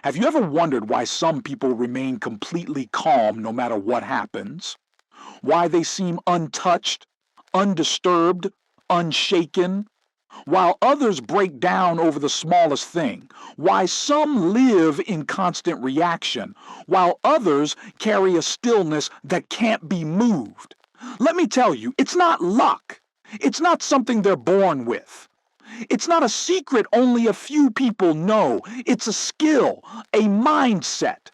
Have you ever wondered why some people remain completely calm no matter what happens? Why they seem untouched, undisturbed, unshaken, while others break down over the smallest thing? Why some live in constant reaction, while others carry a stillness that can't be moved? Let me tell you, it's not luck. It's not something they're born with. It's not a secret only a few people know. It's a skill, a mindset,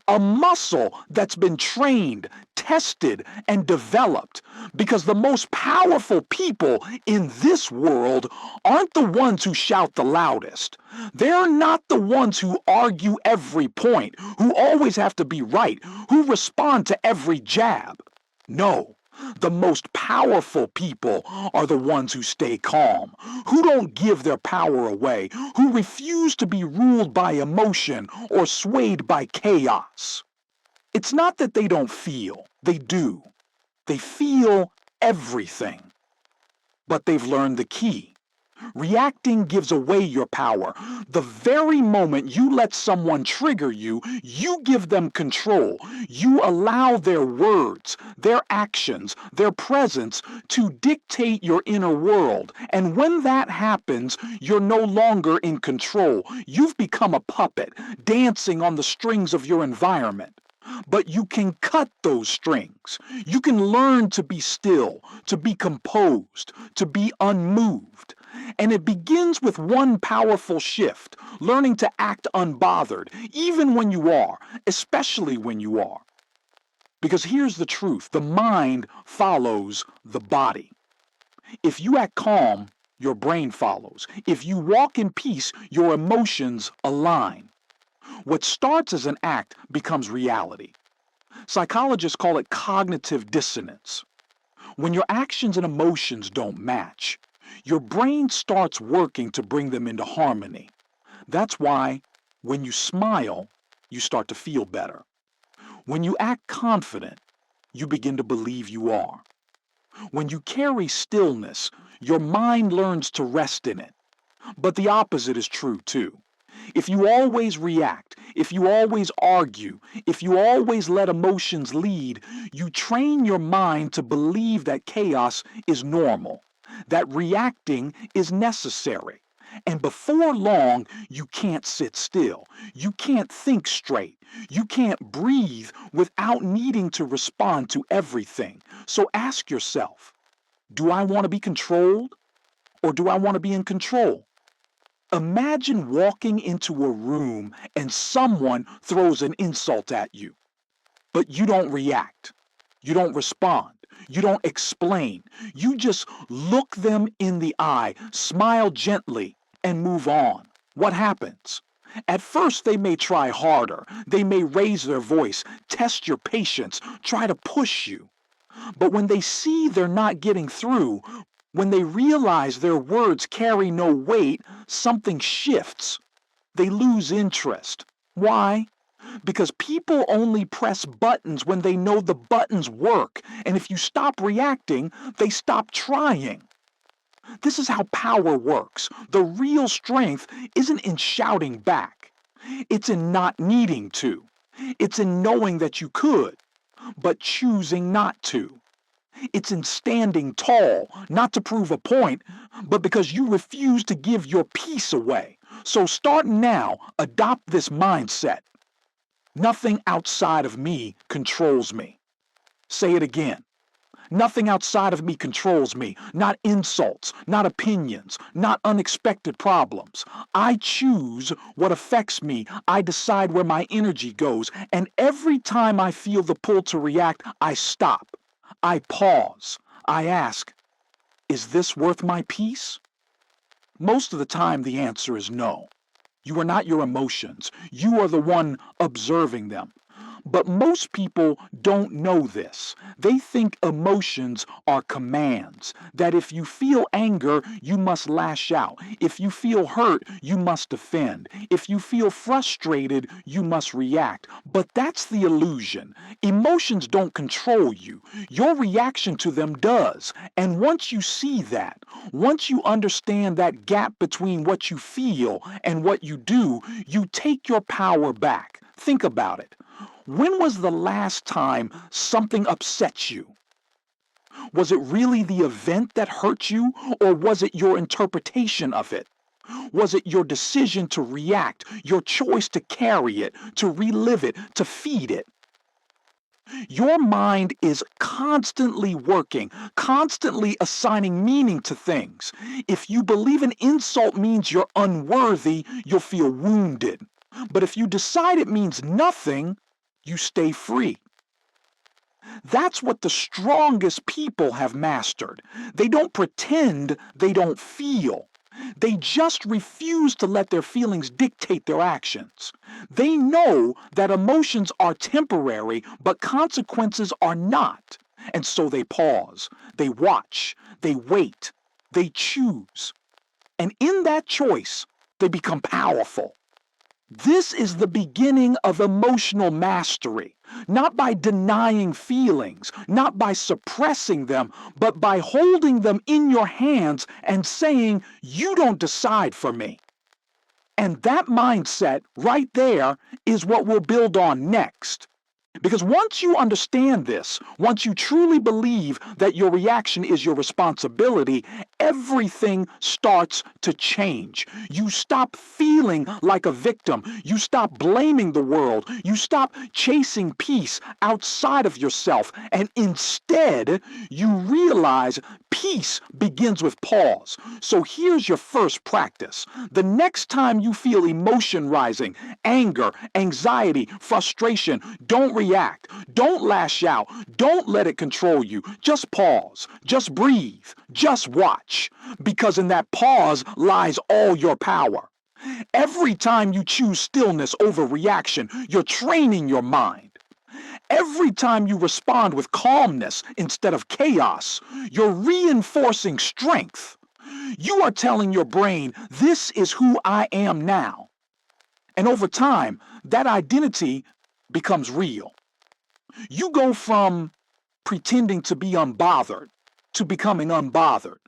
a muscle that's been trained, tested, and developed. Because the most powerful people in this world aren't the ones who shout the loudest. They're not the ones who argue every point, who always have to be right, who respond to every jab. No. The most powerful people are the ones who stay calm, who don't give their power away, who refuse to be ruled by emotion or swayed by chaos. It's not that they don't feel, they do. They feel everything. But they've learned the key. Reacting gives away your power. The very moment you let someone trigger you, you give them control. You allow their words, their actions, their presence to dictate your inner world. And when that happens, you're no longer in control. You've become a puppet, dancing on the strings of your environment. But you can cut those strings. You can learn to be still, to be composed, to be unmoved. And it begins with one powerful shift, learning to act unbothered, even when you are, especially when you are. Because here's the truth, the mind follows the body. If you act calm, your brain follows. If you walk in peace, your emotions align. What starts as an act becomes reality. Psychologists call it cognitive dissonance. When your actions and emotions don't match, your brain starts working to bring them into harmony. That's why when you smile, you start to feel better. When you act confident, you begin to believe you are. When you carry stillness, your mind learns to rest in it. But the opposite is true too. If you always react, if you always argue, if you always let emotions lead, you train your mind to believe that chaos is normal, that reacting is necessary. And before long, you can't sit still. You can't think straight. You can't breathe without needing to respond to everything. So ask yourself, do I want to be controlled or do I want to be in control? Imagine walking into a room and someone throws an insult at you, but you don't react. You don't respond. You don't explain. You just look them in the eye, smile gently, and move on. What happens? At first, they may try harder. They may raise their voice, test your patience, try to push you. But when they see they're not getting through, when they realize their words carry no weight, something shifts. They lose interest. Why? Because people only press buttons when they know the buttons work. And if you stop reacting, they stop trying. This is how power works. The real strength isn't in shouting back. It's in not needing to. It's in knowing that you could, but choosing not to. It's in standing tall, not to prove a point, but because you refuse to give your peace away. So start now, adopt this mindset. Nothing outside of me controls me. Say it again. Nothing outside of me controls me. Not insults, not opinions, not unexpected problems. I choose what affects me. I decide where my energy goes. And every time I feel the pull to react, I stop. I pause. I ask, is this worth my peace? Most of the time, the answer is no. You are not your emotions. You are the one observing them. But most people don't know this. They think emotions are commands, that if you feel anger, you must lash out. If you feel hurt, you must defend. If you feel frustrated, you must react. But that's the illusion. Emotions don't control you. Your reaction to them does. And once you see that, once you understand that gap between what you feel and what you do, you take your power back. Think about it. When was the last time something upset you? Was it really the event that hurt you, or was it your interpretation of it? Was it your decision to react, your choice to carry it, to relive it, to feed it? Your mind is constantly working, constantly assigning meaning to things. If you believe an insult means you're unworthy, you'll feel wounded. But if you decide it means nothing, you stay free. That's what the strongest people have mastered. They don't pretend they don't feel. They just refuse to let their feelings dictate their actions. They know that emotions are temporary, but consequences are not. And so they pause, they watch, they wait, they choose. And in that choice, they become powerful. This is the beginning of emotional mastery, not by denying feelings, not by suppressing them, but by holding them in your hands and saying, "You don't decide for me." And that mindset right there is what we'll build on next. Because once you understand this, once you truly believe that your reaction is your responsibility, everything starts to change. You stop feeling like a victim. You stop blaming the world. You stop chasing peace outside of yourself. And instead, you realize peace begins with pause. So here's your first practice. The next time you feel emotion rising, anger, anxiety, frustration, don't react. Don't lash out. Don't let it control you. Just pause. Just breathe. Just watch. Because in that pause lies all your power. Every time you choose stillness over reaction, you're training your mind. Every time you respond with calmness instead of chaos, you're reinforcing strength. You are telling your brain, this is who I am now. And over time, that identity becomes real. You go from pretending to be unbothered to becoming unbothered.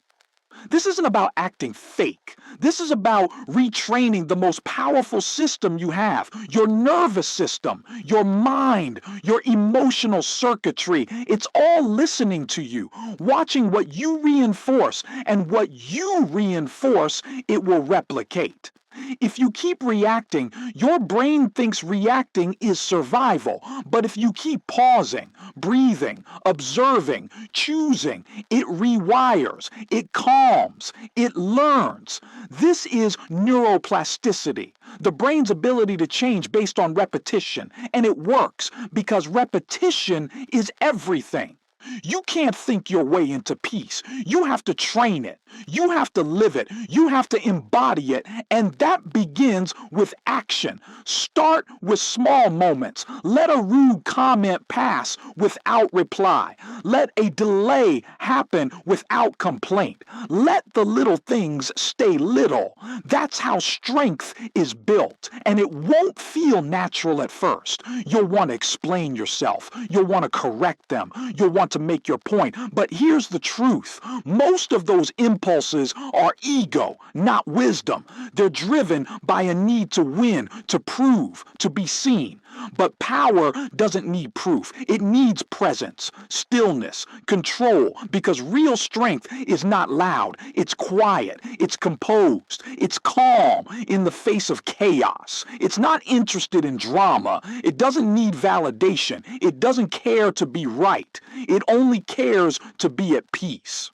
This isn't about acting fake. This is about retraining the most powerful system you have, your nervous system, your mind, your emotional circuitry. It's all listening to you, watching what you reinforce, and what you reinforce, it will replicate. If you keep reacting, your brain thinks reacting is survival. But if you keep pausing, breathing, observing, choosing, it rewires, it calms, it learns. This is neuroplasticity, the brain's ability to change based on repetition. And it works because repetition is everything. You can't think your way into peace. You have to train it. You have to live it. You have to embody it. And that begins with action. Start with small moments. Let a rude comment pass without reply. Let a delay happen without complaint. Let the little things stay little. That's how strength is built. And it won't feel natural at first. You'll want to explain yourself. You'll want to correct them. You'll want to make your point. But here's the truth. Most of those impulses are ego, not wisdom. They're driven by a need to win, to prove, to be seen. But power doesn't need proof. It needs presence, stillness, control, because real strength is not loud. It's quiet. It's composed. It's calm in the face of chaos. It's not interested in drama. It doesn't need validation. It doesn't care to be right. It only cares to be at peace.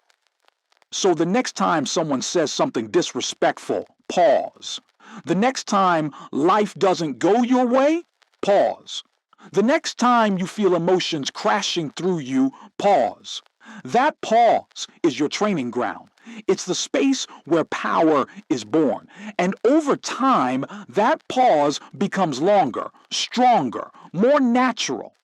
So the next time someone says something disrespectful, pause. The next time life doesn't go your way, pause. The next time you feel emotions crashing through you, pause. That pause is your training ground. It's the space where power is born. And over time, that pause becomes longer, stronger, more natural,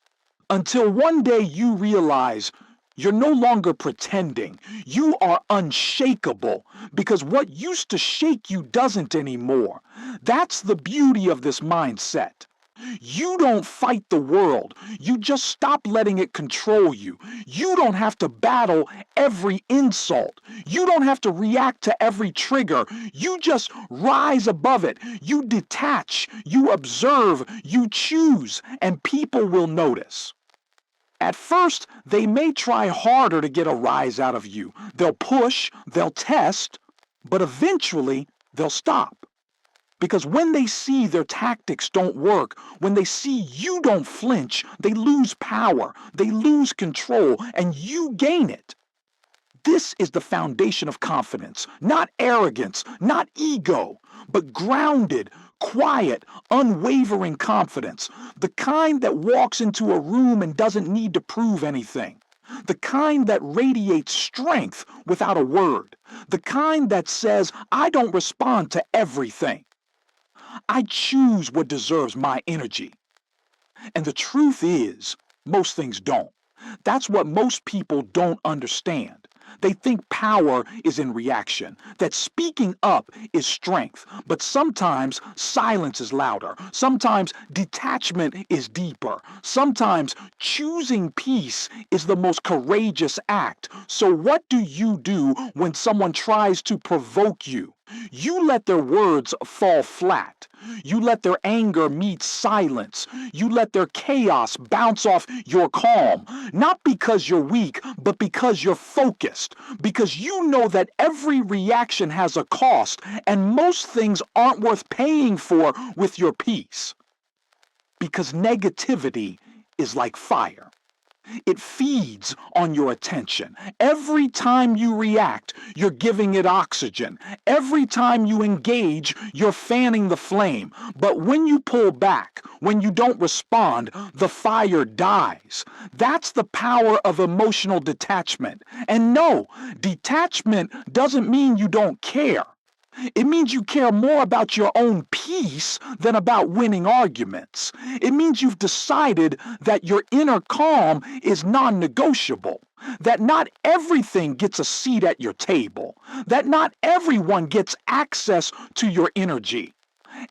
until one day you realize you're no longer pretending. You are unshakable because what used to shake you doesn't anymore. That's the beauty of this mindset. You don't fight the world. You just stop letting it control you. You don't have to battle every insult. You don't have to react to every trigger. You just rise above it. You detach, you observe, you choose, and people will notice. At first, they may try harder to get a rise out of you. They'll push, they'll test, but eventually they'll stop. Because when they see their tactics don't work, when they see you don't flinch, they lose power, they lose control, and you gain it. This is the foundation of confidence, not arrogance, not ego, but grounded, quiet, unwavering confidence, the kind that walks into a room and doesn't need to prove anything. The kind that radiates strength without a word. The kind that says, I don't respond to everything. I choose what deserves my energy. And the truth is, most things don't. That's what most people don't understand. They think power is in reaction, that speaking up is strength, but sometimes silence is louder. Sometimes detachment is deeper. Sometimes choosing peace is the most courageous act. So what do you do when someone tries to provoke you? You let their words fall flat. You let their anger meet silence. You let their chaos bounce off your calm. Not because you're weak, but because you're focused. Because you know that every reaction has a cost, and most things aren't worth paying for with your peace. Because negativity is like fire. It feeds on your attention. Every time you react, you're giving it oxygen. Every time you engage, you're fanning the flame. But when you pull back, when you don't respond, the fire dies. That's the power of emotional detachment. And no, detachment doesn't mean you don't care. It means you care more about your own peace than about winning arguments. It means you've decided that your inner calm is non-negotiable, that not everything gets a seat at your table, that not everyone gets access to your energy.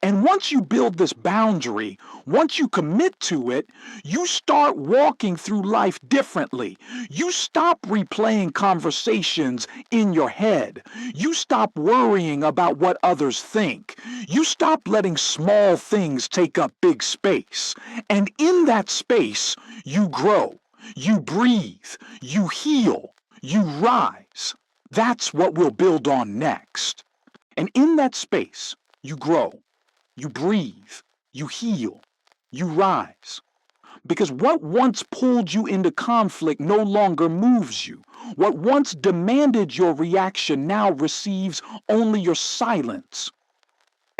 And once you build this boundary, once you commit to it, you start walking through life differently. You stop replaying conversations in your head. You stop worrying about what others think. You stop letting small things take up big space. And in that space, you grow, you breathe, you heal, you rise. That's what we'll build on next. And in that space, you grow. You breathe, you heal, you rise. Because what once pulled you into conflict no longer moves you. What once demanded your reaction now receives only your silence.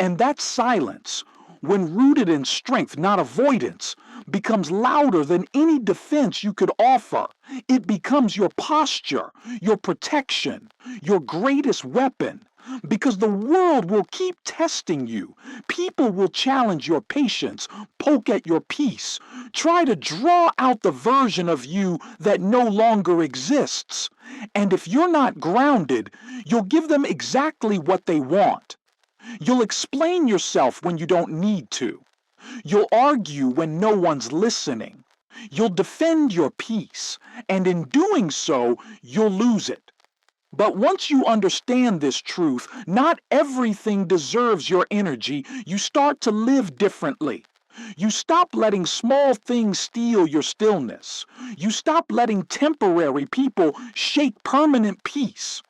And that silence, when rooted in strength, not avoidance, becomes louder than any defense you could offer. It becomes your posture, your protection, your greatest weapon. Because the world will keep testing you. People will challenge your patience, poke at your peace, try to draw out the version of you that no longer exists. And if you're not grounded, you'll give them exactly what they want. You'll explain yourself when you don't need to. You'll argue when no one's listening. You'll defend your peace, and in doing so, you'll lose it. But once you understand this truth, not everything deserves your energy. You start to live differently. You stop letting small things steal your stillness. You stop letting temporary people shake permanent peace.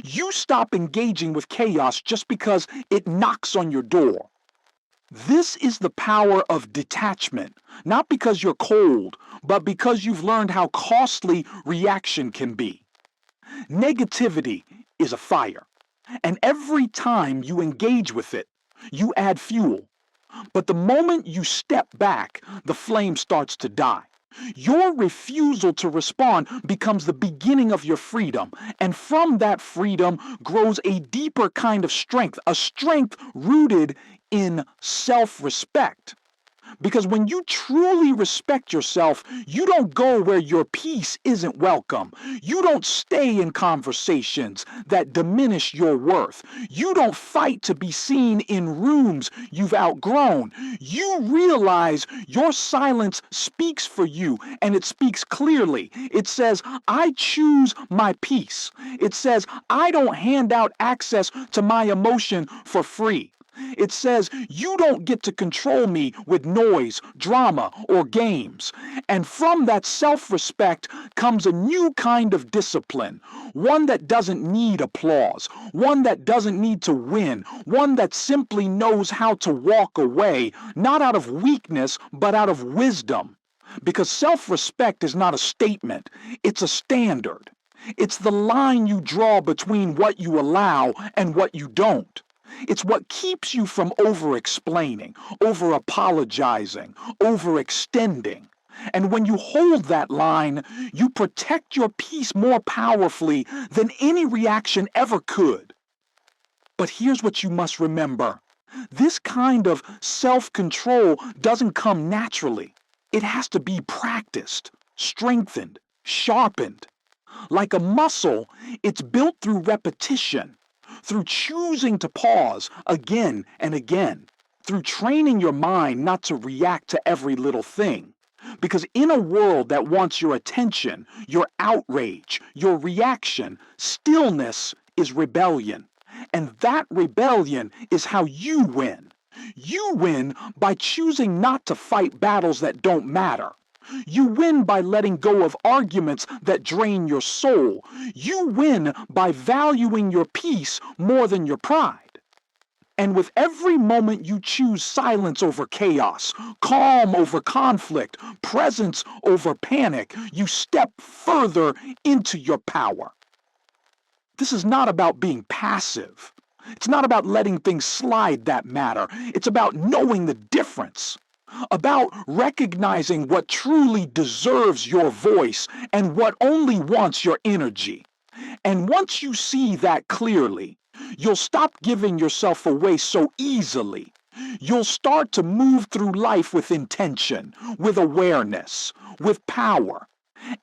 You stop engaging with chaos just because it knocks on your door. This is the power of detachment, not because you're cold, but because you've learned how costly reaction can be. Negativity is a fire, and every time you engage with it, you add fuel. But the moment you step back, the flame starts to die. Your refusal to respond becomes the beginning of your freedom. And from that freedom grows a deeper kind of strength, a strength rooted in self-respect. Because when you truly respect yourself, you don't go where your peace isn't welcome. You don't stay in conversations that diminish your worth. You don't fight to be seen in rooms you've outgrown. You realize your silence speaks for you, and it speaks clearly. It says, I choose my peace. It says, I don't hand out access to my emotion for free. It says, you don't get to control me with noise, drama, or games. And from that self-respect comes a new kind of discipline, one that doesn't need applause, one that doesn't need to win, one that simply knows how to walk away, not out of weakness, but out of wisdom. Because self-respect is not a statement, it's a standard. It's the line you draw between what you allow and what you don't. It's what keeps you from over-explaining, over-apologizing, overextending. And when you hold that line, you protect your peace more powerfully than any reaction ever could. But here's what you must remember. This kind of self-control doesn't come naturally. It has to be practiced, strengthened, sharpened. Like a muscle, it's built through repetition, through choosing to pause again and again, through training your mind not to react to every little thing. Because in a world that wants your attention, your outrage, your reaction, stillness is rebellion. And that rebellion is how you win. You win by choosing not to fight battles that don't matter. You win by letting go of arguments that drain your soul. You win by valuing your peace more than your pride. And with every moment you choose silence over chaos, calm over conflict, presence over panic, you step further into your power. This is not about being passive. It's not about letting things slide that matter. It's about knowing the difference. About recognizing what truly deserves your voice and what only wants your energy. And once you see that clearly, you'll stop giving yourself away so easily. You'll start to move through life with intention, with awareness, with power.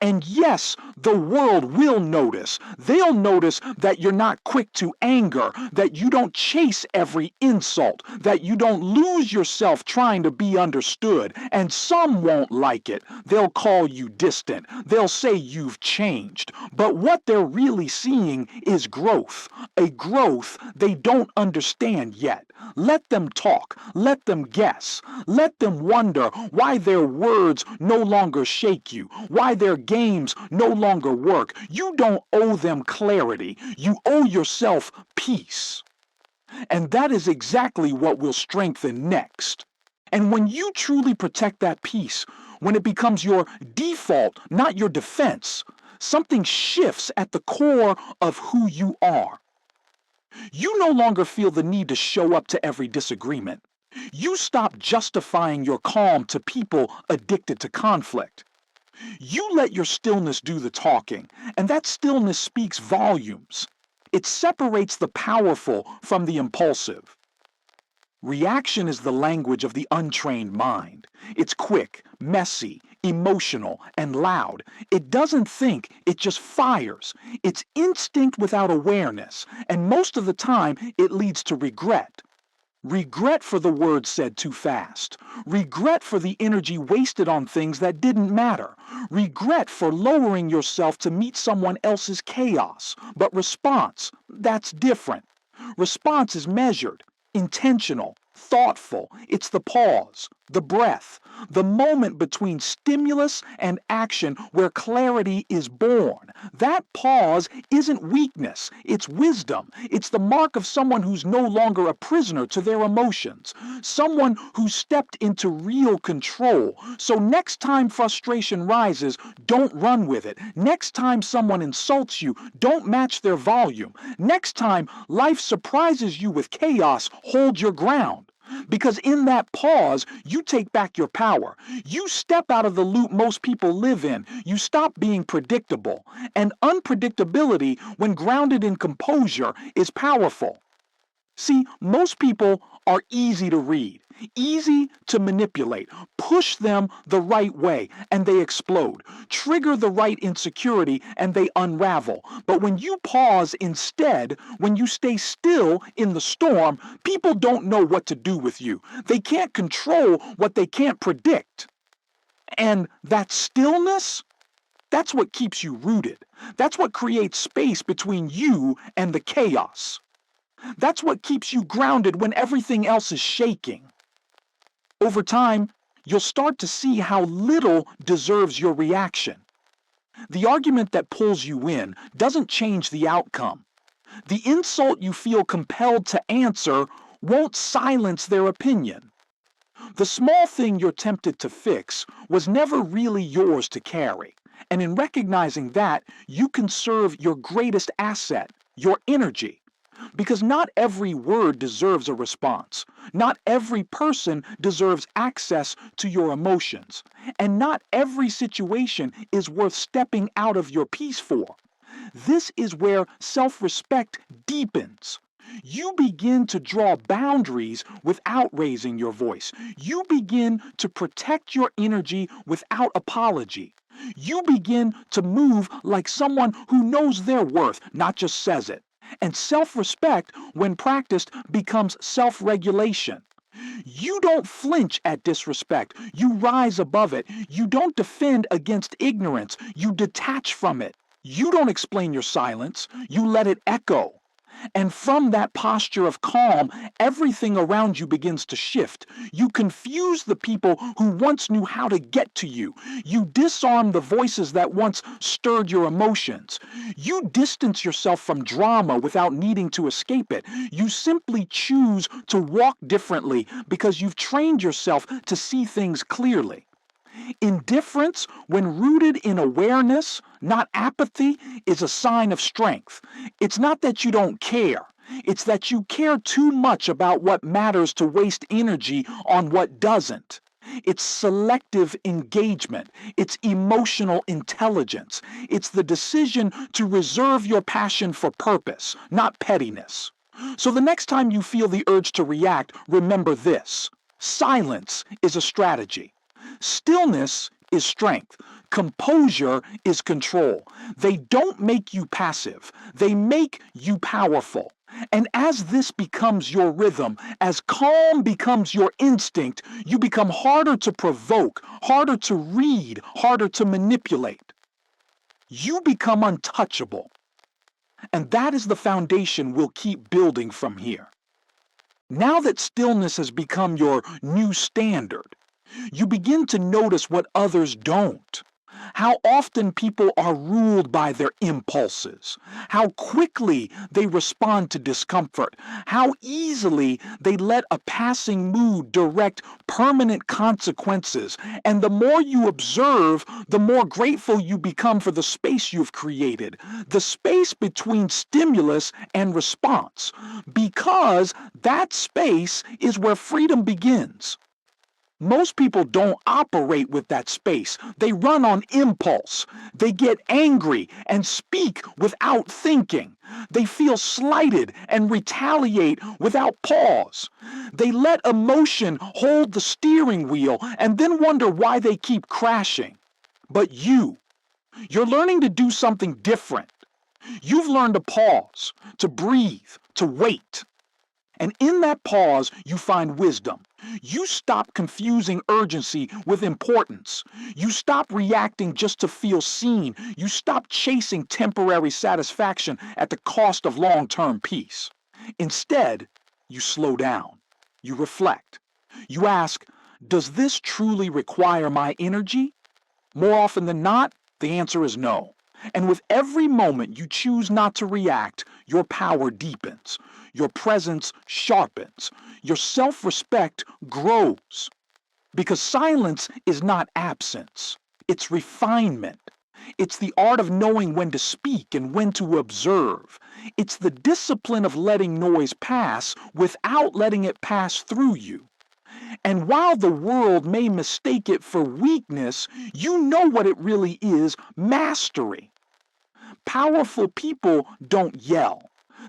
And yes, the world will notice. They'll notice that you're not quick to anger, that you don't chase every insult, that you don't lose yourself trying to be understood. And some won't like it. They'll call you distant. They'll say you've changed. But what they're really seeing is growth, a growth they don't understand yet. Let them talk. Let them guess. Let them wonder why their words no longer shake you, why their games no longer work. You don't owe them clarity. You owe yourself peace. And that is exactly what will strengthen next. And when you truly protect that peace, when it becomes your default, not your defense, something shifts at the core of who you are. You no longer feel the need to show up to every disagreement. You stop justifying your calm to people addicted to conflict. You let your stillness do the talking, and that stillness speaks volumes. It separates the powerful from the impulsive. Reaction is the language of the untrained mind. It's quick, messy, emotional, and loud. It doesn't think, it just fires. It's instinct without awareness, and most of the time it leads to regret. Regret for the words said too fast. Regret for the energy wasted on things that didn't matter. Regret for lowering yourself to meet someone else's chaos. But response, that's different. Response is measured, intentional, thoughtful. It's the pause, the breath, the moment between stimulus and action where clarity is born. That pause isn't weakness, it's wisdom. It's the mark of someone who's no longer a prisoner to their emotions, someone who stepped into real control. So next time frustration rises, don't run with it. Next time someone insults you, don't match their volume. Next time life surprises you with chaos, hold your ground. Because in that pause, you take back your power. You step out of the loop most people live in. You stop being predictable. And unpredictability, when grounded in composure, is powerful. See, most people are easy to read, easy to manipulate. Push them the right way and they explode. Trigger the right insecurity and they unravel. But when you pause instead, when you stay still in the storm, people don't know what to do with you. They can't control what they can't predict. And that stillness, that's what keeps you rooted. That's what creates space between you and the chaos. That's what keeps you grounded when everything else is shaking. Over time, you'll start to see how little deserves your reaction. The argument that pulls you in doesn't change the outcome. The insult you feel compelled to answer won't silence their opinion. The small thing you're tempted to fix was never really yours to carry. And in recognizing that, you conserve your greatest asset, your energy. Because not every word deserves a response. Not every person deserves access to your emotions. And not every situation is worth stepping out of your peace for. This is where self-respect deepens. You begin to draw boundaries without raising your voice. You begin to protect your energy without apology. You begin to move like someone who knows their worth, not just says it. And self-respect, when practiced, becomes self-regulation. You don't flinch at disrespect. You rise above it. You don't defend against ignorance. You detach from it. You don't explain your silence. You let it echo. And from that posture of calm, everything around you begins to shift. You confuse the people who once knew how to get to you. You disarm the voices that once stirred your emotions. You distance yourself from drama without needing to escape it. You simply choose to walk differently because you've trained yourself to see things clearly. Indifference, when rooted in awareness, not apathy, is a sign of strength. It's not that you don't care. It's that you care too much about what matters to waste energy on what doesn't. It's selective engagement. It's emotional intelligence. It's the decision to reserve your passion for purpose, not pettiness. So the next time you feel the urge to react, remember this. Silence is a strategy. Stillness is strength. Composure is control. They don't make you passive. They make you powerful. And as this becomes your rhythm, as calm becomes your instinct, you become harder to provoke, harder to read, harder to manipulate. You become untouchable. And that is the foundation we'll keep building from here. Now that stillness has become your new standard, you begin to notice what others don't. How often people are ruled by their impulses. How quickly they respond to discomfort. How easily they let a passing mood direct permanent consequences. And the more you observe, the more grateful you become for the space you've created. The space between stimulus and response. Because that space is where freedom begins. Most people don't operate with that space. They run on impulse. They get angry and speak without thinking. They feel slighted and retaliate without pause. They let emotion hold the steering wheel and then wonder why they keep crashing. But you're learning to do something different. You've learned to pause, to breathe, to wait. And in that pause, you find wisdom. You stop confusing urgency with importance. You stop reacting just to feel seen. You stop chasing temporary satisfaction at the cost of long-term peace. Instead, you slow down. You reflect. You ask, does this truly require my energy? More often than not, the answer is no. And with every moment you choose not to react, your power deepens. Your presence sharpens. Your self-respect grows. Because silence is not absence. It's refinement. It's the art of knowing when to speak and when to observe. It's the discipline of letting noise pass without letting it pass through you. And while the world may mistake it for weakness, you know what it really is: mastery. Powerful people don't yell.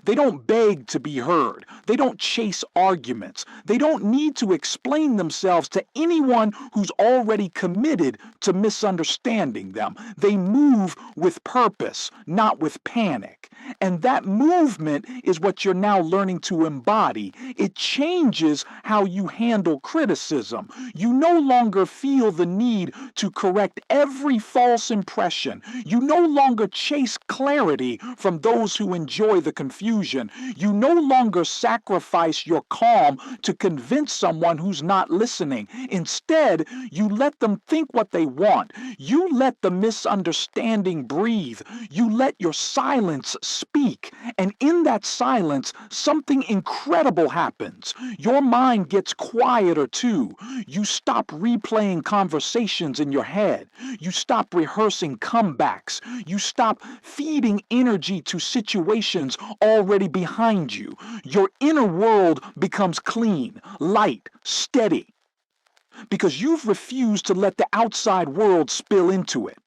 They don't beg to be heard. They don't chase arguments. They don't need to explain themselves to anyone who's already committed to misunderstanding them. They move with purpose, not with panic. And that movement is what you're now learning to embody. It changes how you handle criticism. You no longer feel the need to correct every false impression. You no longer chase clarity from those who enjoy the confusion. You no longer sacrifice your calm to convince someone who's not listening. Instead, you let them think what they want. You let the misunderstanding breathe. You let your silence speak. And in that silence, something incredible happens. Your mind gets quieter too. You stop replaying conversations in your head. You stop rehearsing comebacks. You stop feeding energy to situations already behind you. Your inner world becomes clean, light, steady, because you've refused to let the outside world spill into it.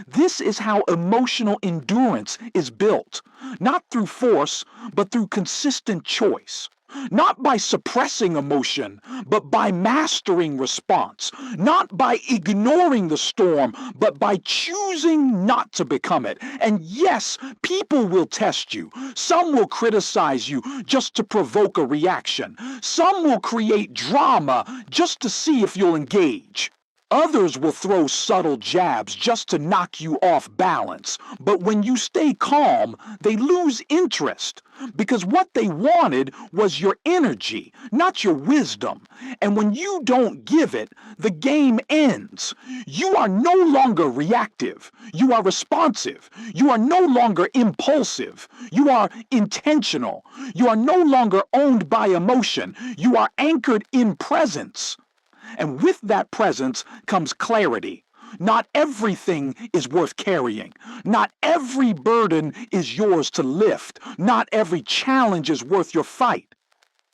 This is how emotional endurance is built, not through force, but through consistent choice. Not by suppressing emotion, but by mastering response. Not by ignoring the storm, but by choosing not to become it. And yes, people will test you. Some will criticize you just to provoke a reaction. Some will create drama just to see if you'll engage. Others will throw subtle jabs just to knock you off balance. But when you stay calm, they lose interest, because what they wanted was your energy, not your wisdom. And when you don't give it, the game ends. You are no longer reactive. You are responsive. You are no longer impulsive. You are intentional. You are no longer owned by emotion. You are anchored in presence. And with that presence comes clarity. Not everything is worth carrying. Not every burden is yours to lift. Not every challenge is worth your fight.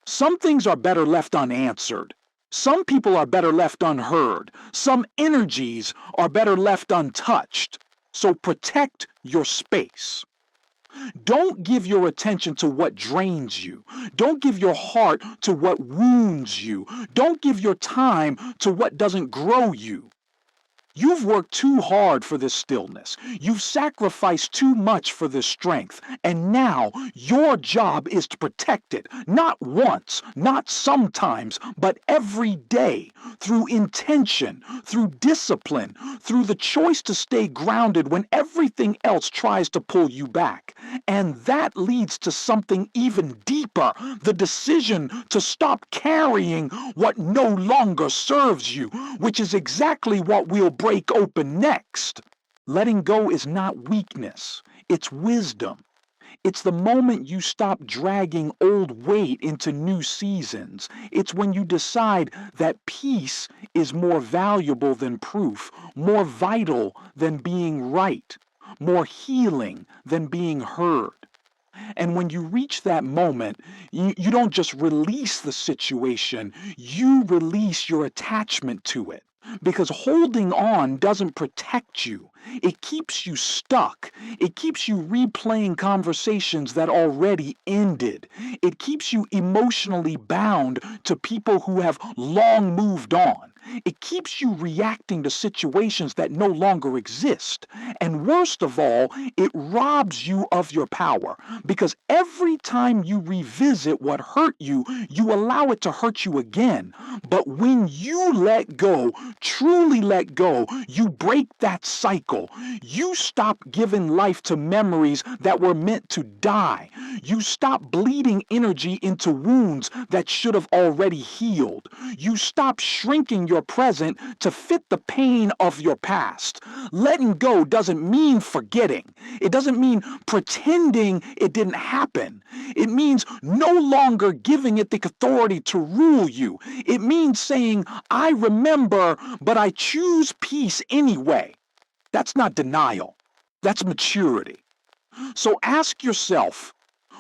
Some things are better left unanswered. Some people are better left unheard. Some energies are better left untouched. So protect your space. Don't give your attention to what drains you. Don't give your heart to what wounds you. Don't give your time to what doesn't grow you. You've worked too hard for this stillness. You've sacrificed too much for this strength. And now your job is to protect it, not once, not sometimes, but every day, through intention, through discipline, through the choice to stay grounded when everything else tries to pull you back. And that leads to something even deeper: the decision to stop carrying what no longer serves you, which is exactly what we'll break open next. Letting go is not weakness, it's wisdom. It's the moment you stop dragging old weight into new seasons. It's when you decide that peace is more valuable than proof, more vital than being right, more healing than being heard. And when you reach that moment, you don't just release the situation, you release your attachment to it. Because holding on doesn't protect you. It keeps you stuck. It keeps you replaying conversations that already ended. It keeps you emotionally bound to people who have long moved on. It keeps you reacting to situations that no longer exist. And worst of all, it robs you of your power. Because every time you revisit what hurt you, you allow it to hurt you again. But when you let go, truly let go, you break that cycle. You stop giving life to memories that were meant to die. You stop bleeding energy into wounds that should have already healed. You stop shrinking your present to fit the pain of your past. Letting go doesn't mean forgetting. It doesn't mean pretending it didn't happen. It means no longer giving it the authority to rule you. It means saying, I remember, but I choose peace anyway. That's not denial. That's maturity. So ask yourself,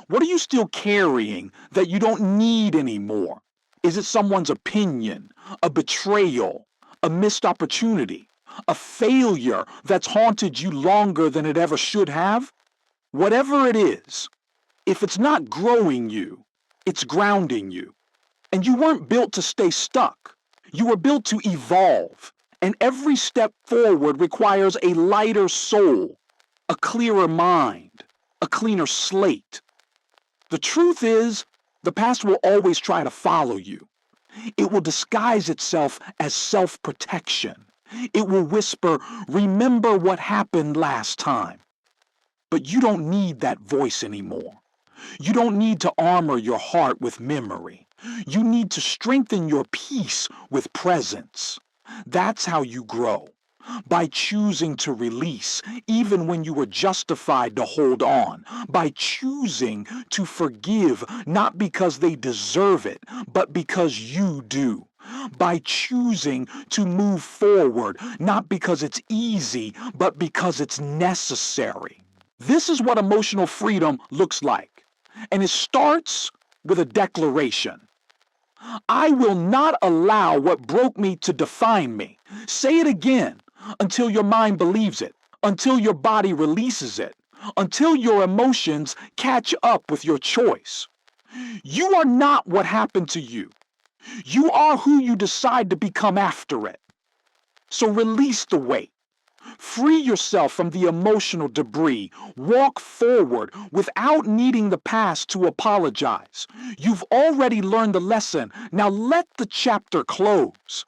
what are you still carrying that you don't need anymore? Is it someone's opinion, a betrayal, a missed opportunity, a failure that's haunted you longer than it ever should have? Whatever it is, if it's not growing you, it's grounding you. And you weren't built to stay stuck. You were built to evolve. And every step forward requires a lighter soul, a clearer mind, a cleaner slate. The truth is, the past will always try to follow you. It will disguise itself as self-protection. It will whisper, remember what happened last time. But you don't need that voice anymore. You don't need to armor your heart with memory. You need to strengthen your peace with presence. That's how you grow. By choosing to release, even when you were justified to hold on. By choosing to forgive, not because they deserve it, but because you do. By choosing to move forward, not because it's easy, but because it's necessary. This is what emotional freedom looks like. And it starts with a declaration. I will not allow what broke me to define me. Say it again until your mind believes it, until your body releases it, until your emotions catch up with your choice. You are not what happened to you. You are who you decide to become after it. So release the weight. Free yourself from the emotional debris. Walk forward without needing the past to apologize. You've already learned the lesson. Now let the chapter close.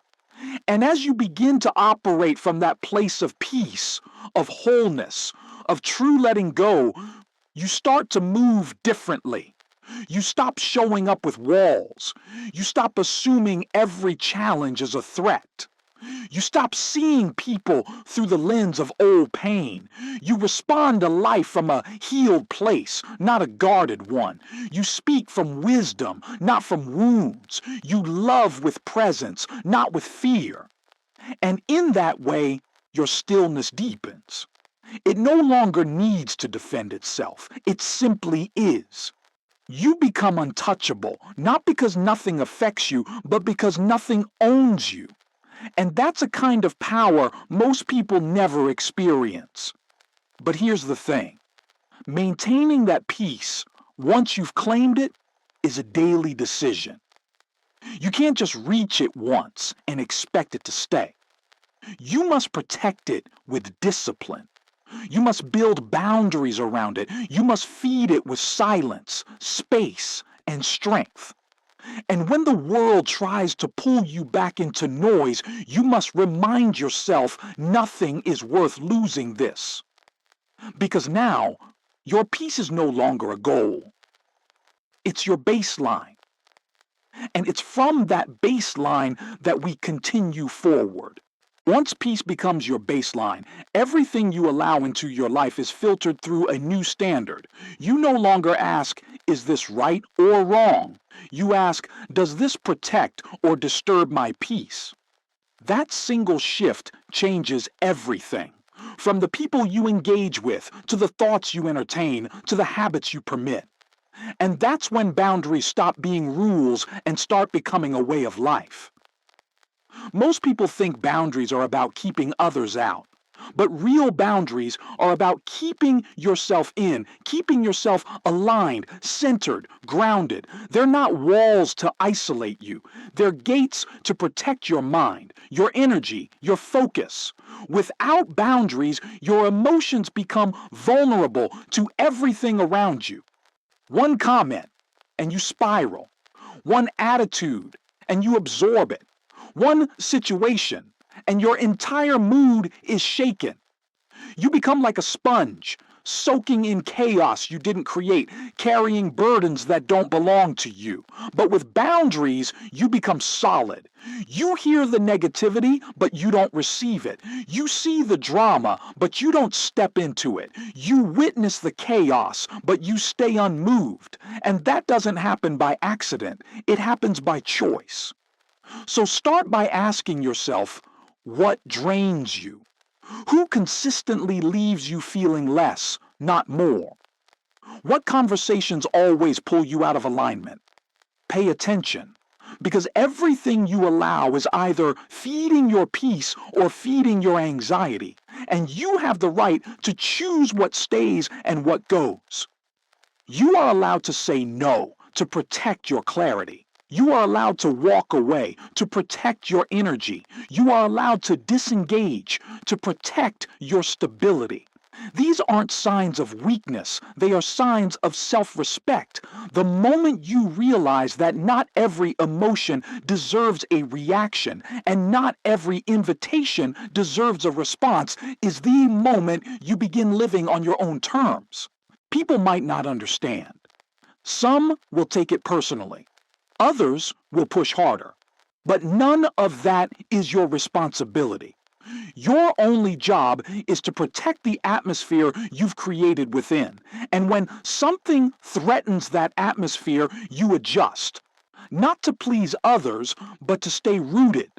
And as you begin to operate from that place of peace, of wholeness, of true letting go, you start to move differently. You stop showing up with walls. You stop assuming every challenge is a threat. You stop seeing people through the lens of old pain. You respond to life from a healed place, not a guarded one. You speak from wisdom, not from wounds. You love with presence, not with fear. And in that way, your stillness deepens. It no longer needs to defend itself. It simply is. You become untouchable, not because nothing affects you, but because nothing owns you. And that's a kind of power most people never experience. But here's the thing. Maintaining that peace, once you've claimed it, is a daily decision. You can't just reach it once and expect it to stay. You must protect it with discipline. You must build boundaries around it. You must feed it with silence, space, and strength. And when the world tries to pull you back into noise, you must remind yourself nothing is worth losing this. Because now, your peace is no longer a goal. It's your baseline. And it's from that baseline that we continue forward. Once peace becomes your baseline, everything you allow into your life is filtered through a new standard. You no longer ask, is this right or wrong? You ask, does this protect or disturb my peace? That single shift changes everything. From the people you engage with, to the thoughts you entertain, to the habits you permit. And that's when boundaries stop being rules and start becoming a way of life. Most people think boundaries are about keeping others out. But real boundaries are about keeping yourself in, keeping yourself aligned, centered, grounded. They're not walls to isolate you. They're gates to protect your mind, your energy, your focus. Without boundaries, your emotions become vulnerable to everything around you. One comment, and you spiral. One attitude, and you absorb it. One situation, and your entire mood is shaken. You become like a sponge, soaking in chaos you didn't create, carrying burdens that don't belong to you. But with boundaries, you become solid. You hear the negativity, but you don't receive it. You see the drama, but you don't step into it. You witness the chaos, but you stay unmoved. And that doesn't happen by accident. It happens by choice. So start by asking yourself, what drains you? Who consistently leaves you feeling less, not more? What conversations always pull you out of alignment? Pay attention, because everything you allow is either feeding your peace or feeding your anxiety, and you have the right to choose what stays and what goes. You are allowed to say no to protect your clarity. You are allowed to walk away to protect your energy. You are allowed to disengage to protect your stability. These aren't signs of weakness, they are signs of self-respect. The moment you realize that not every emotion deserves a reaction and not every invitation deserves a response is the moment you begin living on your own terms. People might not understand. Some will take it personally. Others will push harder. But none of that is your responsibility. Your only job is to protect the atmosphere you've created within. And when something threatens that atmosphere, you adjust. Not to please others, but to stay rooted.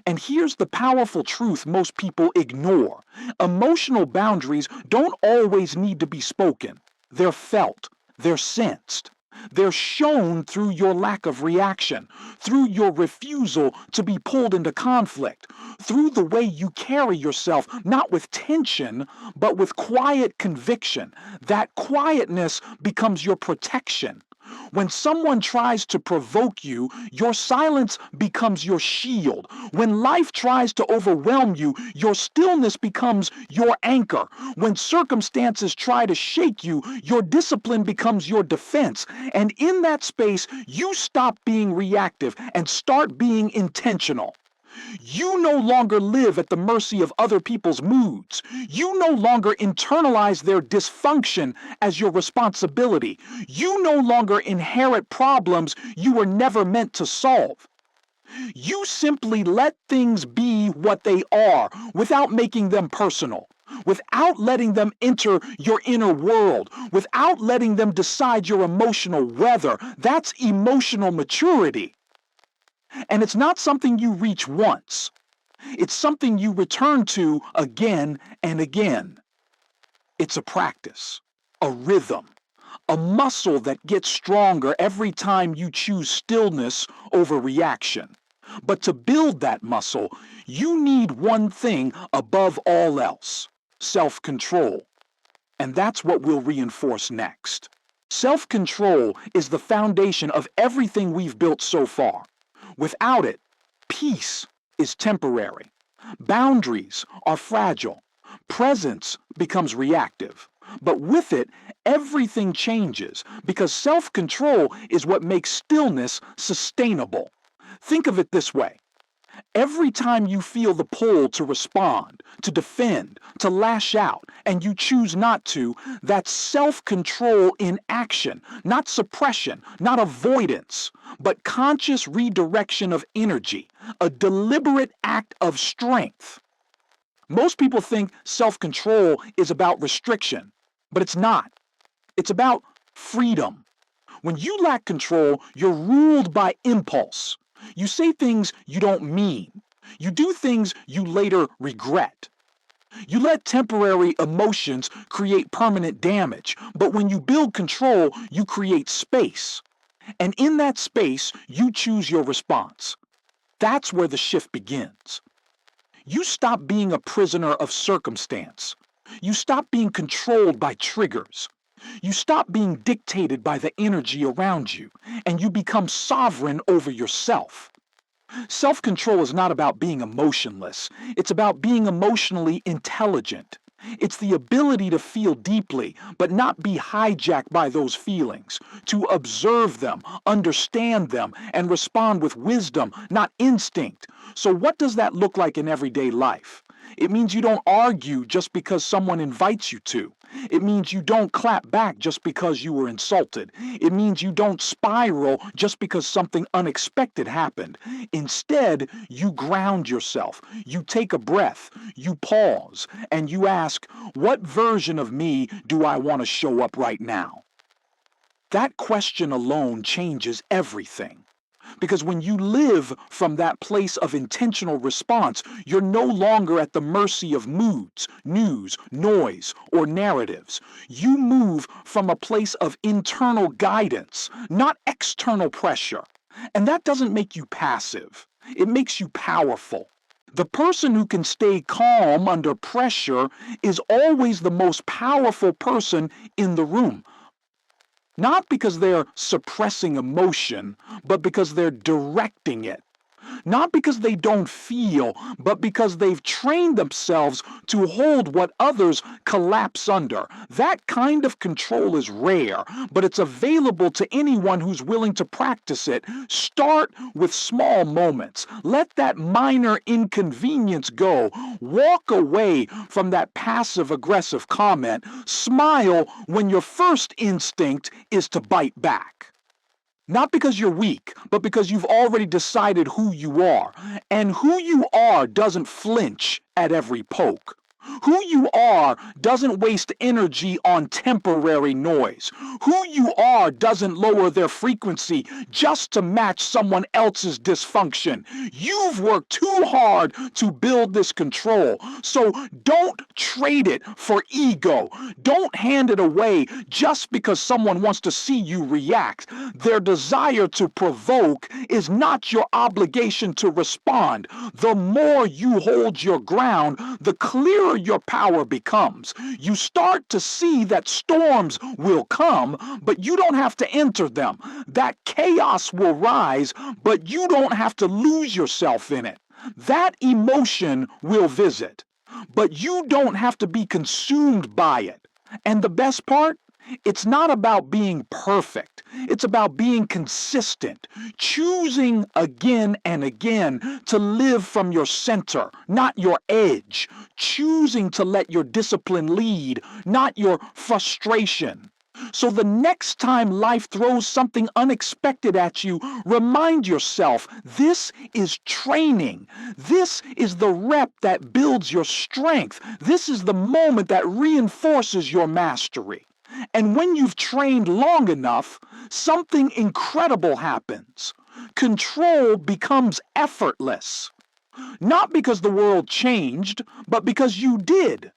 And here's the powerful truth most people ignore. Emotional boundaries don't always need to be spoken. They're felt. They're sensed. They're shown through your lack of reaction, through your refusal to be pulled into conflict, through the way you carry yourself, not with tension, but with quiet conviction. That quietness becomes your protection. When someone tries to provoke you, your silence becomes your shield. When life tries to overwhelm you, your stillness becomes your anchor. When circumstances try to shake you, your discipline becomes your defense. And in that space, you stop being reactive and start being intentional. You no longer live at the mercy of other people's moods. You no longer internalize their dysfunction as your responsibility. You no longer inherit problems you were never meant to solve. You simply let things be what they are without making them personal, without letting them enter your inner world, without letting them decide your emotional weather. That's emotional maturity. And it's not something you reach once. It's something you return to again and again. It's a practice, a rhythm, a muscle that gets stronger every time you choose stillness over reaction. But to build that muscle, you need one thing above all else: self-control. And that's what we'll reinforce next. Self-control is the foundation of everything we've built so far. Without it, peace is temporary. Boundaries are fragile. Presence becomes reactive. But with it, everything changes because self-control is what makes stillness sustainable. Think of it this way. Every time you feel the pull to respond, to defend, to lash out, and you choose not to, that's self-control in action, not suppression, not avoidance, but conscious redirection of energy, a deliberate act of strength. Most people think self-control is about restriction, but it's not. It's about freedom. When you lack control, you're ruled by impulse. You say things you don't mean. You do things you later regret. You let temporary emotions create permanent damage, but when you build control, you create space. And in that space, you choose your response. That's where the shift begins. You stop being a prisoner of circumstance. You stop being controlled by triggers. You stop being dictated by the energy around you, and you become sovereign over yourself. Self-control is not about being emotionless. It's about being emotionally intelligent. It's the ability to feel deeply, but not be hijacked by those feelings, to observe them, understand them, and respond with wisdom, not instinct. So what does that look like in everyday life? It means you don't argue just because someone invites you to. It means you don't clap back just because you were insulted. It means you don't spiral just because something unexpected happened. Instead, you ground yourself. You take a breath. You pause. And you ask, what version of me do I want to show up right now? That question alone changes everything. Because when you live from that place of intentional response, you're no longer at the mercy of moods, news, noise, or narratives. You move from a place of internal guidance, not external pressure. And that doesn't make you passive. It makes you powerful. The person who can stay calm under pressure is always the most powerful person in the room. Not because they're suppressing emotion, but because they're directing it. Not because they don't feel, but because they've trained themselves to hold what others collapse under. That kind of control is rare, but it's available to anyone who's willing to practice it. Start with small moments. Let that minor inconvenience go. Walk away from that passive-aggressive comment. Smile when your first instinct is to bite back. Not because you're weak, but because you've already decided who you are. And who you are doesn't flinch at every poke. Who you are doesn't waste energy on temporary noise. Who you are doesn't lower their frequency just to match someone else's dysfunction. You've worked too hard to build this control, so don't trade it for ego. Don't hand it away just because someone wants to see you react. Their desire to provoke is not your obligation to respond. The more you hold your ground, the clearer your power becomes. You start to see that storms will come, but you don't have to enter them. That chaos will rise, but you don't have to lose yourself in it. That emotion will visit, but you don't have to be consumed by it. And the best part? It's not about being perfect. It's about being consistent, choosing again and again to live from your center, not your edge, choosing to let your discipline lead, not your frustration. So the next time life throws something unexpected at you, remind yourself, this is training. This is the rep that builds your strength. This is the moment that reinforces your mastery. And when you've trained long enough, something incredible happens. Control becomes effortless. Not because the world changed, but because you did.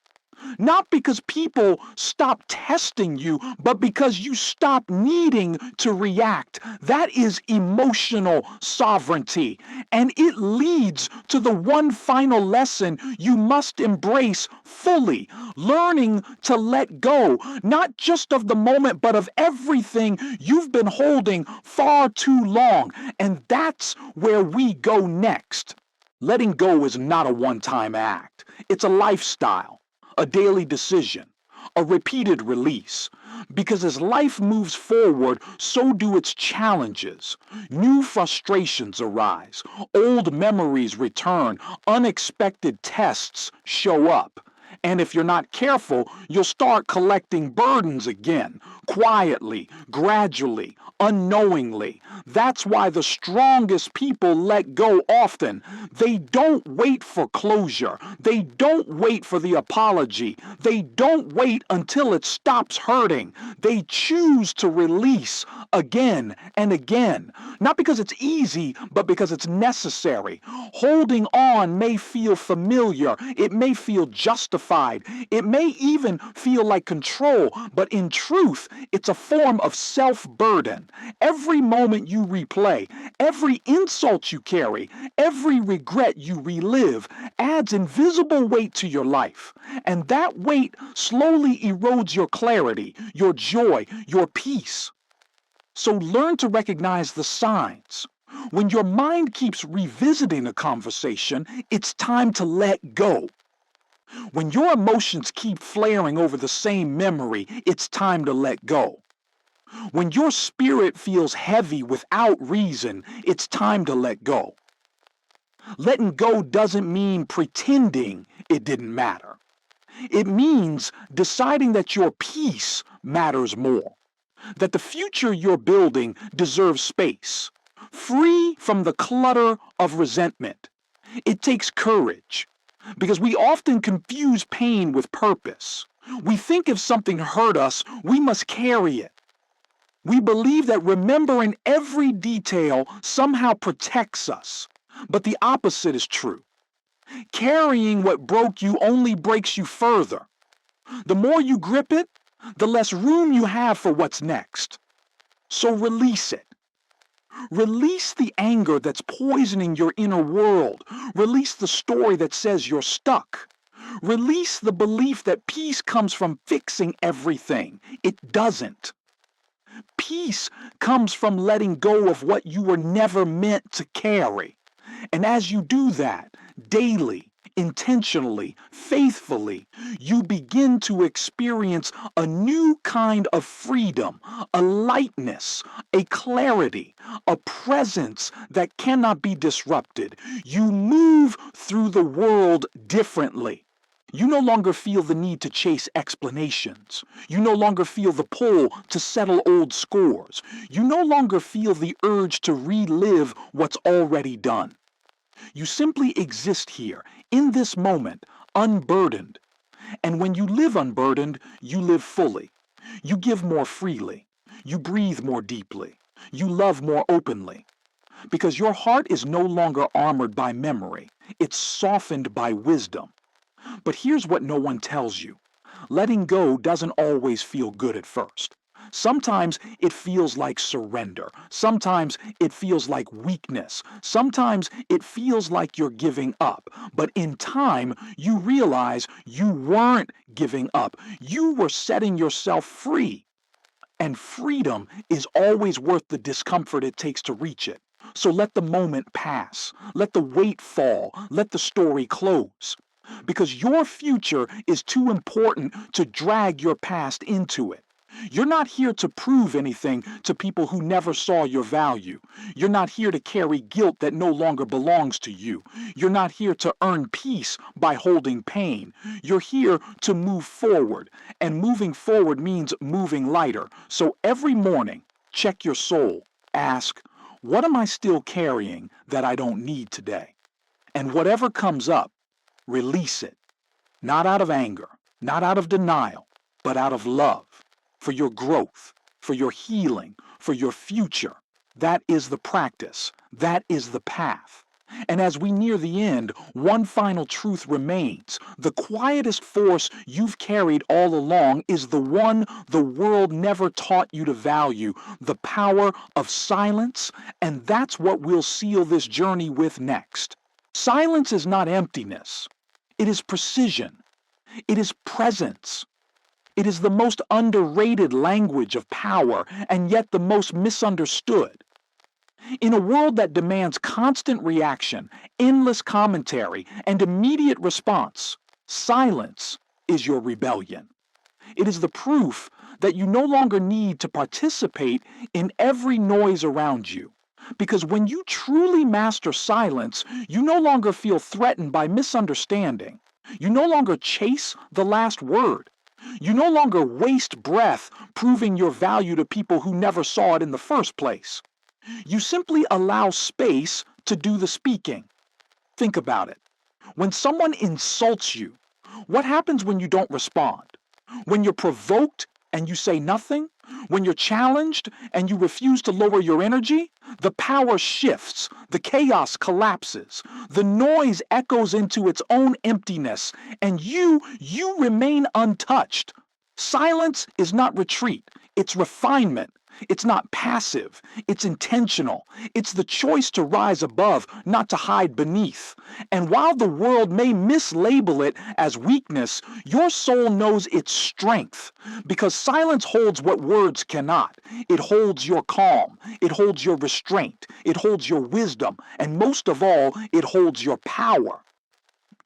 Not because people stopped testing you, but because you stopped needing to react. That is emotional sovereignty. And it leads to the one final lesson you must embrace fully, learning to let go, not just of the moment, but of everything you've been holding far too long. And that's where we go next. Letting go is not a one-time act. It's a lifestyle. A daily decision, a repeated release. Because as life moves forward, so do its challenges. New frustrations arise, old memories return, unexpected tests show up. And if you're not careful, you'll start collecting burdens again, quietly, gradually, unknowingly. That's why the strongest people let go often. They don't wait for closure. They don't wait for the apology. They don't wait until it stops hurting. They choose to release again and again. Not because it's easy, but because it's necessary. Holding on may feel familiar. It may feel justified. It may even feel like control, but in truth, it's a form of self-burden. Every moment you replay, every insult you carry, every regret you relive adds invisible weight to your life. And that weight slowly erodes your clarity, your joy, your peace. So learn to recognize the signs. When your mind keeps revisiting a conversation, it's time to let go. When your emotions keep flaring over the same memory, it's time to let go. When your spirit feels heavy without reason, it's time to let go. Letting go doesn't mean pretending it didn't matter. It means deciding that your peace matters more, that the future you're building deserves space, free from the clutter of resentment. It takes courage, because we often confuse pain with purpose. We think if something hurt us, we must carry it. We believe that remembering every detail somehow protects us. But the opposite is true. Carrying what broke you only breaks you further. The more you grip it, the less room you have for what's next. So release it. Release the anger that's poisoning your inner world. Release the story that says you're stuck. Release the belief that peace comes from fixing everything. It doesn't. Peace comes from letting go of what you were never meant to carry. And as you do that, daily, intentionally, faithfully, you begin to experience a new kind of freedom, a lightness, a clarity, a presence that cannot be disrupted. You move through the world differently. You no longer feel the need to chase explanations. You no longer feel the pull to settle old scores. You no longer feel the urge to relive what's already done. You simply exist here, in this moment, unburdened. And when you live unburdened, you live fully. You give more freely. You breathe more deeply. You love more openly. Because your heart is no longer armored by memory. It's softened by wisdom. But here's what no one tells you. Letting go doesn't always feel good at first. Sometimes it feels like surrender. Sometimes it feels like weakness. Sometimes it feels like you're giving up. But in time, you realize you weren't giving up. You were setting yourself free. And freedom is always worth the discomfort it takes to reach it. So let the moment pass. Let the weight fall. Let the story close. Because your future is too important to drag your past into it. You're not here to prove anything to people who never saw your value. You're not here to carry guilt that no longer belongs to you. You're not here to earn peace by holding pain. You're here to move forward, and moving forward means moving lighter. So every morning, check your soul. Ask, what am I still carrying that I don't need today? And whatever comes up, release it. Not out of anger, not out of denial, but out of love. For your growth, for your healing, for your future. That is the practice. That is the path. And as we near the end, one final truth remains. The quietest force you've carried all along is the one the world never taught you to value, the power of silence, and that's what we'll seal this journey with next. Silence is not emptiness. It is precision. It is presence. It is the most underrated language of power, and yet the most misunderstood. In a world that demands constant reaction, endless commentary, and immediate response, silence is your rebellion. It is the proof that you no longer need to participate in every noise around you. Because when you truly master silence, you no longer feel threatened by misunderstanding. You no longer chase the last word. You no longer waste breath proving your value to people who never saw it in the first place. You simply allow space to do the speaking. Think about it. When someone insults you, what happens when you don't respond? When you're provoked and you say nothing? When you're challenged and you refuse to lower your energy? The power shifts, the chaos collapses, the noise echoes into its own emptiness, and you remain untouched. Silence is not retreat, it's refinement. It's not passive, it's intentional. It's the choice to rise above, not to hide beneath. And while the world may mislabel it as weakness, your soul knows it's strength. Because silence holds what words cannot. It holds your calm, it holds your restraint, it holds your wisdom, and most of all, it holds your power.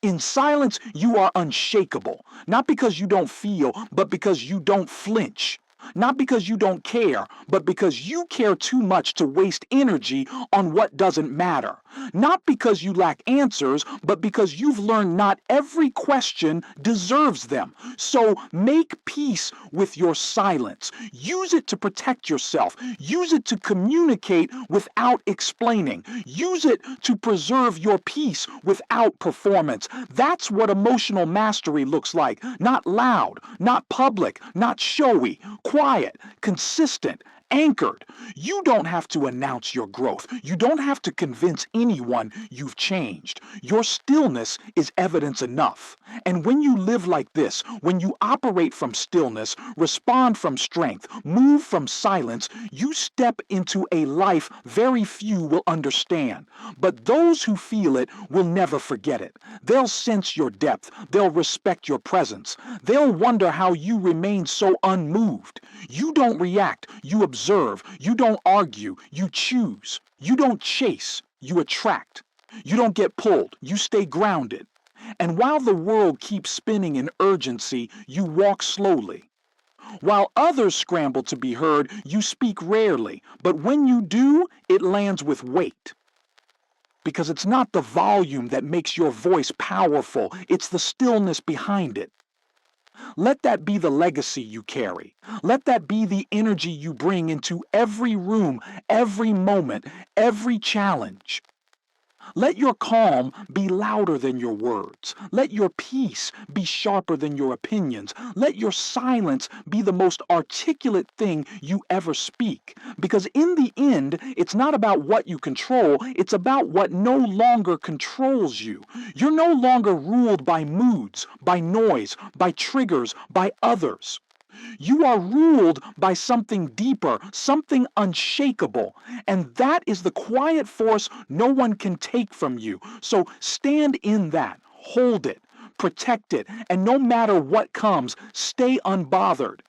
In silence, you are unshakable, not because you don't feel, but because you don't flinch. Not because you don't care, but because you care too much to waste energy on what doesn't matter. Not because you lack answers, but because you've learned not every question deserves them. So make peace with your silence. Use it to protect yourself. Use it to communicate without explaining. Use it to preserve your peace without performance. That's what emotional mastery looks like. Not loud, not public, not showy. Quiet, consistent, Anchored. You don't have to announce your growth. You don't have to convince anyone you've changed. Your stillness is evidence enough. And when you live like this, when you operate from stillness, respond from strength, move from silence, you step into a life very few will understand. But those who feel it will never forget it. They'll sense your depth. They'll respect your presence. They'll wonder how you remain so unmoved. You don't react. You observe. You don't argue. You choose. You don't chase. You attract. You don't get pulled. You stay grounded. And while the world keeps spinning in urgency, you walk slowly. While others scramble to be heard, you speak rarely. But when you do, it lands with weight. Because it's not the volume that makes your voice powerful, it's the stillness behind it. Let that be the legacy you carry. Let that be the energy you bring into every room, every moment, every challenge. Let your calm be louder than your words. Let your peace be sharper than your opinions. Let your silence be the most articulate thing you ever speak. Because in the end, it's not about what you control, it's about what no longer controls you. You're no longer ruled by moods, by noise, by triggers, by others. You are ruled by something deeper, something unshakable, and that is the quiet force no one can take from you. So stand in that, hold it, protect it, and no matter what comes, stay unbothered.